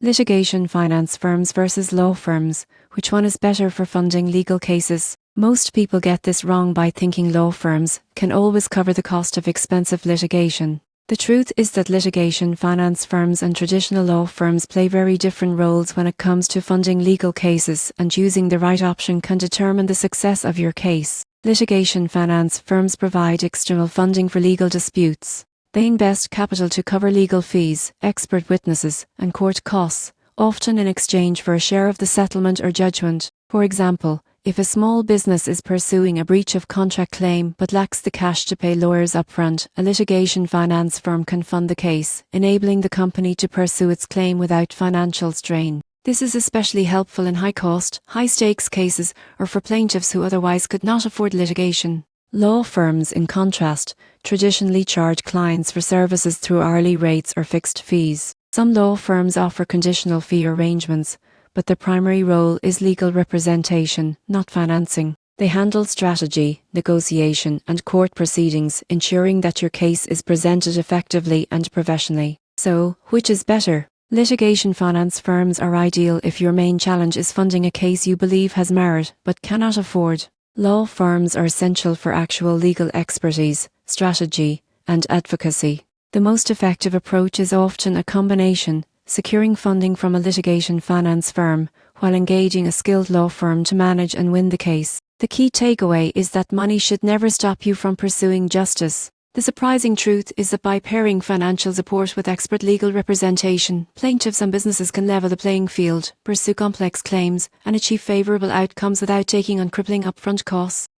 Litigation finance firms versus law firms. Which one is better for funding legal cases? Most people get this wrong by thinking law firms can always cover the cost of expensive litigation. The truth is that litigation finance firms and traditional law firms play very different roles when it comes to funding legal cases, and choosing the right option can determine the success of your case. Litigation finance firms provide external funding for legal disputes. They invest capital to cover legal fees, expert witnesses, and court costs, often in exchange for a share of the settlement or judgment. For example, if a small business is pursuing a breach of contract claim but lacks the cash to pay lawyers upfront, a litigation finance firm can fund the case, enabling the company to pursue its claim without financial strain. This is especially helpful in high-cost, high-stakes cases or for plaintiffs who otherwise could not afford litigation. Law firms, in contrast, traditionally charge clients for services through hourly rates or fixed fees. Some law firms offer conditional fee arrangements, but their primary role is legal representation, not financing. They handle strategy, negotiation, and court proceedings, ensuring that your case is presented effectively and professionally. So, which is better? Litigation finance firms are ideal if your main challenge is funding a case you believe has merit but cannot afford. Law firms are essential for actual legal expertise, strategy, and advocacy. The most effective approach is often a combination, securing funding from a litigation finance firm, while engaging a skilled law firm to manage and win the case. The key takeaway is that money should never stop you from pursuing justice. The surprising truth is that by pairing financial support with expert legal representation, plaintiffs and businesses can level the playing field, pursue complex claims, and achieve favourable outcomes without taking on crippling upfront costs.